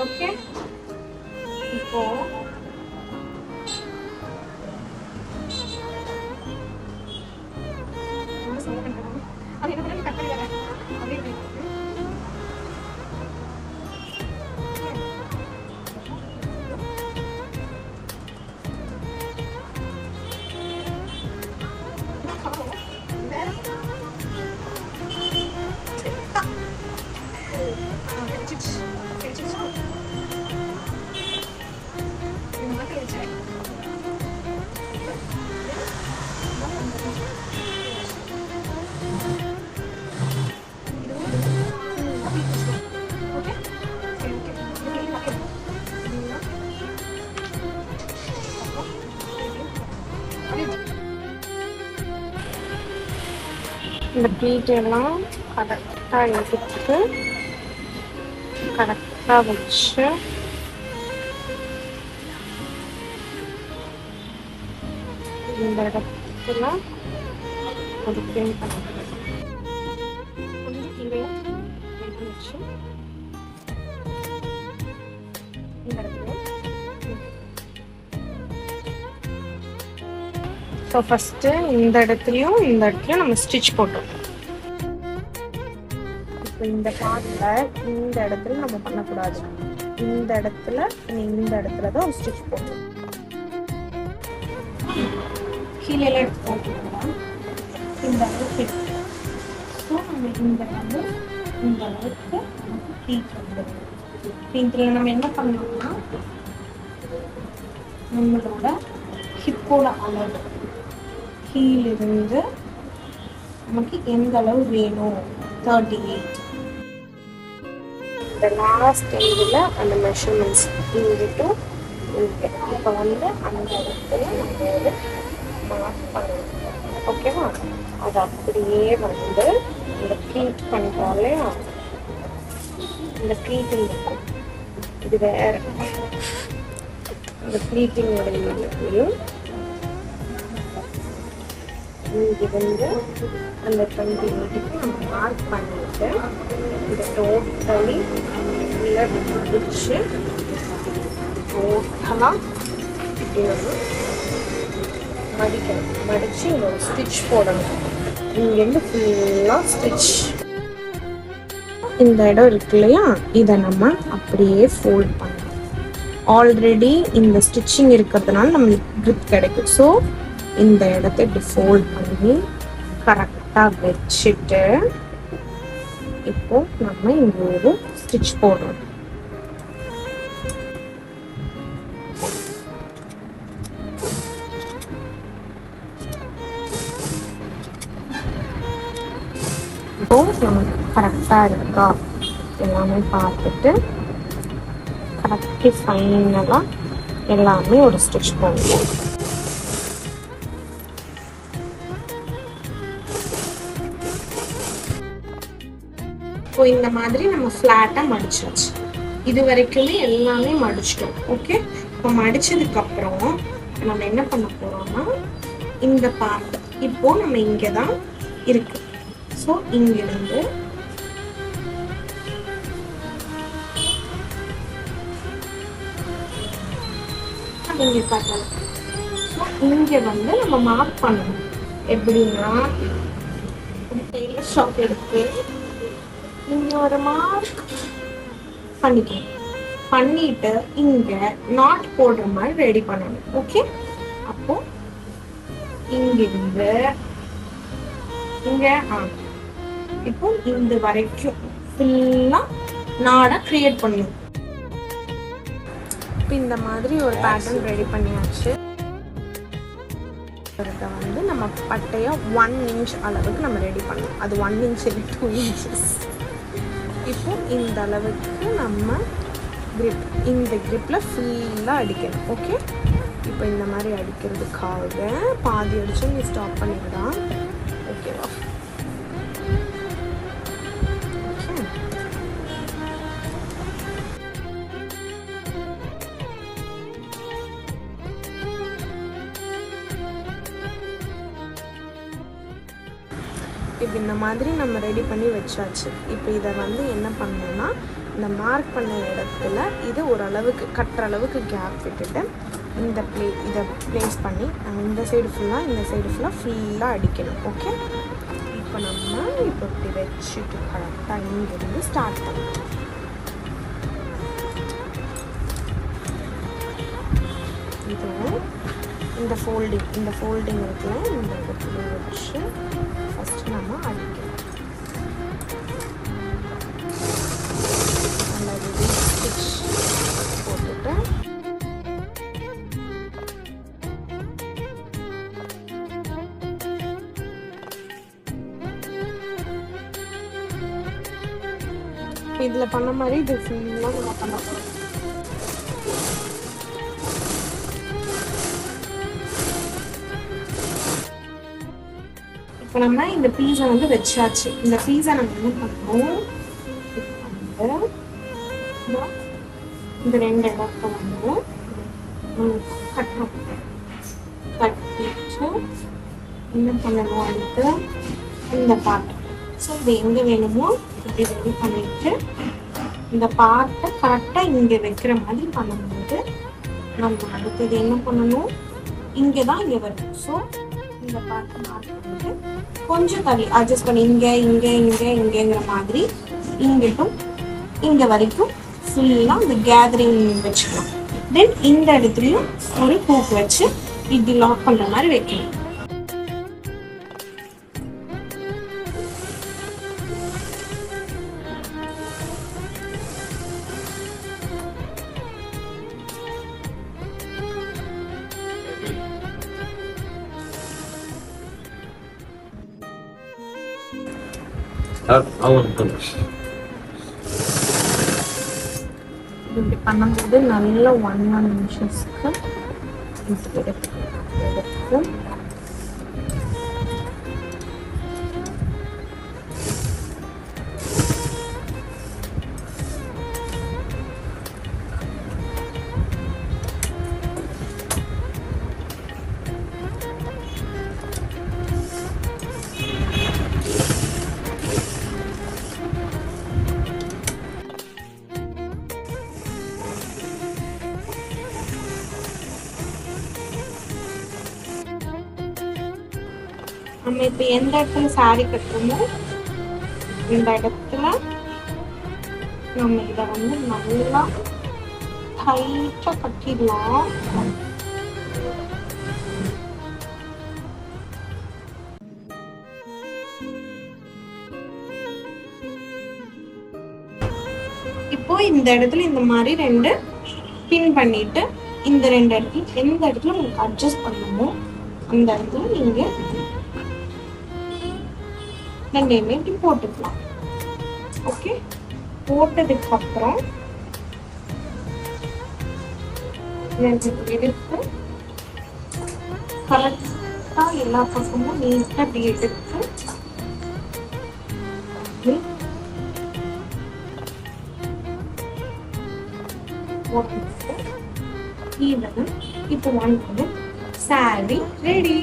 Okay. இப்போ அது என்ன பண்ணி கட் பண்ணி வரேன் அப்படியே இந்த ப்ளீட் எல்லாம் கரெக்டாக எடுத்து கரெக்டாக வச்சு இந்த இடத்துல ஒரு பின் பண்ணிக்கிறேன். கொஞ்சம் கீழே வச்சு இந்த இடத்துல. ஸோ ஃபஸ்ட்டு இந்த இடத்துலையும் இந்த இடத்துலையும் நம்ம ஸ்டிச் போட்டோம். இப்போ இந்த பார்ட்டில் இந்த இடத்துல நம்ம பண்ணக்கூடாது. இந்த இடத்துல தான் ஒரு ஸ்டிச் போட்டோம். கீழே எடுத்து போட்டுக்கலாம். இந்த அளவுக்கு ஸோ நம்ம இந்த அளவுக்கு ப்ளீட் வந்துடும். இதில் நம்ம என்ன பண்ணோம்னா நம்மளோட ஹிப்போட அளவு கீழிருந்து நமக்கு எந்த அளவு வேணும் 38. இந்த லாஸ்ட் இதில் அந்த மெஷர்மெண்ட்ஸ் இங்கிட்டும் இங்கே இப்போ வந்து அந்த இடத்துல நம்ம ஒரு மார்க் பண்ணணும். ஓகேவா? அது அப்படியே வந்து இந்த ப்ளீட் பண்ணிட்டாலே இந்த ப்ளீட்டிங் இருக்கும். இது வேற இந்த ப்ளீட்டிங்கோட இங்கே வந்து அந்த 28க்கு நம்ம மார்க் பண்ணிட்டு இதை டோட்டலி உள்ளே பிடிச்சி டோட்டலாக இப்படி வந்து மடிக்கணும். மடித்து இங்கே ஒரு ஸ்டிச் போடணும். இங்கேருந்து ஃபுல்லாக ஸ்டிச். இந்த இடம் இருக்கு இல்லையா, இதை நம்ம அப்படியே ஃபோல்ட் பண்ணணும். ஆல்ரெடி இந்த ஸ்டிச்சிங் இருக்கிறதுனால நம்மளுக்கு கிரிப் கிடைக்கும். ஸோ இந்த இடத்த இப்படி ஃபோல்ட் பண்ணி கரெக்டாக வச்சுட்டு இப்போ நம்ம இங்கே ஒரு ஸ்டிச் போடுறோம். இப்போ நமக்கு கரெக்டாக இருக்கா எல்லாமே பார்த்துட்டு கரெக்டாக ஃபைனலாக எல்லாமே ஒரு ஸ்டிச் போடுவோம். இப்போ இந்த மாதிரி நம்ம ஃப்ளாட்டாக மடிச்சாச்சு. இது வரைக்குமே எல்லாமே மடிச்சிட்டோம். ஓகே. இப்போ மடிச்சதுக்கப்புறம் நம்ம என்ன பண்ண போகிறோம்னா இந்த பார்ட் இப்போ நம்ம இங்கே தான் இருக்கு. ஸோ இங்கிருந்து இங்கே காட்டலாம். ஸோ இங்கே வந்து நம்ம மார்க் பண்ணணும். எப்படின்னா டெய்லர் ஷாப் எடுத்து இங்கே ஒரு மார்க் பண்ணிக்கணும். பண்ணிட்டு இங்கே நாட் போடுற மாதிரி ரெடி பண்ணணும். ஓகே. அப்போ இங்கிருந்து இங்கே இப்போ இந்த வரைக்கும் ஃபுல்லாக நாடை கிரியேட் பண்ணணும். இப்போ இந்த மாதிரி ஒரு பேட்டர்ன் ரெடி பண்ணியாச்சு. இதை வந்து நம்ம பட்டையை 1 inch அளவுக்கு நம்ம ரெடி பண்ணணும். அது 1 inch இல்லை 2 inches. இப்போ இந்த அளவுக்கு நம்ம கிரிப் இந்த கிரிப்பில் ஃபுல்லாக அடிக்கணும். ஓகே. இப்போ இந்த மாதிரி அடிக்கிறதுக்காக பாதி அடிச்சு நீ ஸ்டாப் பண்ணிவிடலாம். ஓகேவா? இப்போ இந்த மாதிரி நம்ம ரெடி பண்ணி வச்சாச்சு. இப்போ இதை வந்து என்ன பண்ணணும்னா இந்த மார்க் பண்ண இடத்துல இது ஓரளவுக்கு கட்டுற அளவுக்கு கேப் விட்டுட்டு இந்த இதை ப்ளேஸ் பண்ணி இந்த சைடு ஃபுல்லாக அடிக்கணும். ஓகே, இப்போ நம்ம இப்படி வச்சுட்டு கரெக்டாக இங்கிருந்து ஸ்டார்ட் பண்ணணும். இதுவும் இந்த ஃபோல்டிங் இருக்குல்ல, இந்த இடத்துல வச்சு ஃபஸ்ட்டு நம்ம அடிக்கணும். ஸ்டிச் போட்டுட்டு இதில் பண்ண மாதிரி இது ஃபுல்லாக நம்ம பண்ண போகிறோம். இப்போ நம்ம இந்த பீஸை வந்து வச்சாச்சு. இந்த பீஸை நம்ம என்ன பண்ணுறோம், இந்த 2 இடத்த வந்து கட்டுறோம். கட்டிட்டு என்ன பண்ணணும், அடுத்து இந்த பார்ட். ஸோ இது எங்கே வேணுமோ இப்படி ரெடி பண்ணிட்டு இந்த பார்ட்டை கரெக்டாக இங்கே வைக்கிற மாதிரி பண்ணும்போது நம்ம அடுத்தது என்ன பண்ணணும், இங்கே தான் இங்கே வரும். ஸோ இந்த பார்ட்டை மார்க் பண்ணிட்டு கொஞ்சம் தள்ளி அட்ஜஸ்ட் பண்ணி இங்கேங்கிற மாதிரி இங்கிட்டும் இங்கே வரைக்கும் ஃபுல்லாக இந்த கேதரிங் வச்சுக்கலாம். தென் இந்த இடத்துலையும் ஒரு ஹூக் வச்சு இப்படி லாக் பண்ணுற மாதிரி வைக்கணும். இப்படி பண்ணும்போது நல்ல 1 நிமிஷத்துக்கு எடுத்து நம்ம இப்போ எந்த இடத்துல சாரி கட்டுறோமோ இந்த இடத்துல நம்ம இதை வந்து நல்லா டைட்டா கட்டிடலாம். இப்போ இந்த இடத்துல இந்த மாதிரி 2 பின் பண்ணிட்டு இந்த 2 இடத்துல எந்த இடத்துல உங்களுக்கு அட்ஜஸ்ட் பண்ணணுமோ அந்த இடத்துல நீங்க 2 இப்படி போட்டுக்கலாம். ஓகே, போட்டதுக்கு அப்புறம் எடுத்து கரெக்டா எல்லா பக்கமும் நீட்டா அப்படி எடுத்து போட்டு இப்போ 1 சாரி ரெடி.